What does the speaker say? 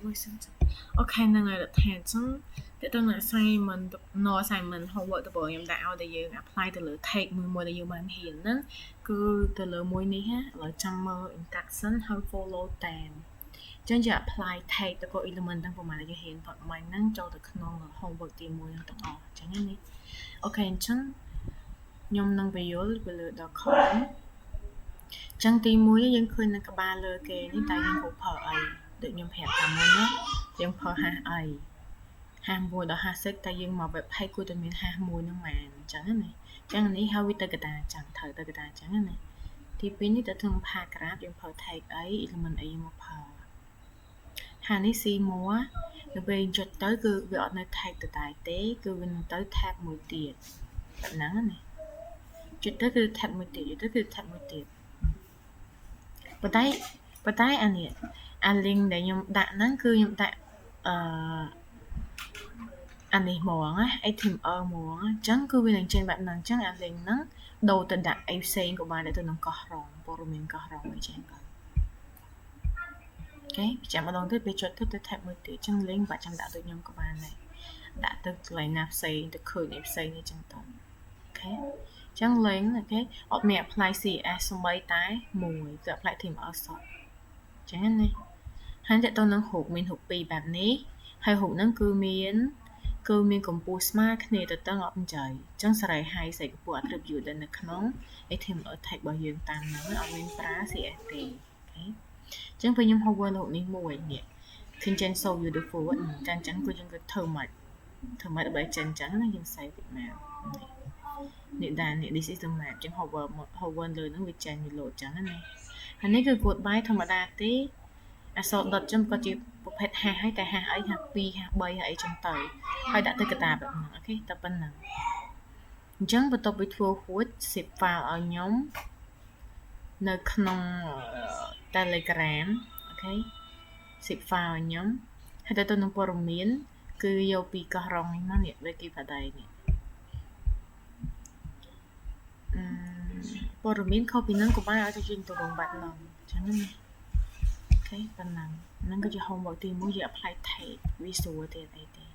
មួយសិនចាអូខេហ្នឹងហើយរដ្ឋាភិបាលចឹងតើតើ assignment no assignment homework ទៅបងខ្ញុំដាក់ឲ្យតែយើង apply ទៅលើ take មួយដែលយើងបានហ៊ានហ្នឹងគឺទៅលើមួយនេះណាឥឡូវចាំមើល instruction ហើយ follow តាមចឹងជា apply take ទៅ element ទាំងប្រហែលដែលយើងហ៊ានផុតមិញហ្នឹងចូលទៅក្នុង homework ទី1ហ្នឹងទាំងអស់ចឹងនេះអូខេអញ្ចឹងខ្ញុំនឹងបញ្យល់ទៅលើ document ចឹងទី1យើងឃើញនៅក្បាលលើគេនេះតើយើងប្រើអីដូចខ្ញុំប្រាប់តាមមុនណាយើងប្រើហាស់អីហាស់1ដល់ហាស់10តើយើងមក web page គួរតែមានហាស់1ហ្នឹងមែនអញ្ចឹងណាចឹងនេះហើយវាទៅកតាចឹងត្រូវទៅកតាចឹងណាទី2នេះទៅក្នុង paragraph យើងប្រើ tag អី element អីមកប្រើហានេះ C more នៅពេលចុចទៅគឺវាអត់នៅ tag ដដែលទេគឺវានឹងទៅ tab មួយទៀតហ្នឹងណាចុចទៅគឺ tab មួយទៀតចុចទៅគឺ tab មួយទៀតប៉ុន្តែអានេះអា link ដែលខ្ញុំដាក់ហ្នឹងគឺខ្ញុំដាក់អានេះហ្មងណា HTML ហ្មងអញ្ចឹងគឺវានឹងចេញបែបហ្នឹងអញ្ចឹងអា link ហ្នឹងដូរទៅដាក់អីផ្សេងក៏បានដែរទៅនឹងកោះរងព័ត៌មានកោះរងអីចឹងក៏អូខេចាំម្ដងទៀតពេលចុចទៅ tab មួយទៀតអញ្ចឹង link បាច់ចាំដាក់ដូចខ្ញុំក៏បានដែរដាក់ទៅកន្លែងណាផ្សេងទៅឃើញអីផ្សេងនេះចឹងទៅអូខេចឹង link អូខេអត់មាន apply CSS សំបីតែមួយគឺ apply HTML សតចឹងណាហើយតើតើនឹងរូបមានរូបពីរបែបនេះហើយរូបហ្នឹងគឺមានកម្ពស់ស្មើគ្នាទៅតឹងអត់មិនចៃចឹងសេរីហើយសេរីកម្ពស់ attribute ដែលនៅក្នុង HTML tag របស់យើងតាមហ្នឹងអត់មានប្រើ CSS ទេអូខេចឹងពេលខ្ញុំ hover រូបនេះមួយនេះ Content so beautiful ចឹងគឺយើងក៏ធ្វើមកដើម្បីចេញចឹងណាយើង save វាមកនេះដែរនេះ this is the map ចឹង hover លើហ្នឹងវាចេញវា load ចឹងណាហើយនេះគឺ code by ធម្មតាទេអក្សរ dot ចឹងក៏ជាប្រភេទហាស់ហើយតែហាស់អីហាស់2ហាស់3ហាស់អីចឹងទៅហើយដាក់ទៅកតាបែបហ្នឹងអូខេតែប៉ុណ្ណឹងអញ្ចឹងបន្ទាប់ពីធ្វើរួច zip file ឲ្យខ្ញុំនៅក្នុង Telegram អូខេ zip file ឲ្យខ្ញុំហើយទៅនឹងព័ត៌មានគឺយកពីកោះរងនេះមកនេះ Wikipedia នេះព័ត៌មានខុសពីហ្នឹងក៏បានឲ្យទៅជាទរងបែបហ្នឹងអញ្ចឹងណាអូខេប៉ុណ្ណឹងហ្នឹងគឺជា homework ទី1យើង apply tag visual ទៀតអីទេ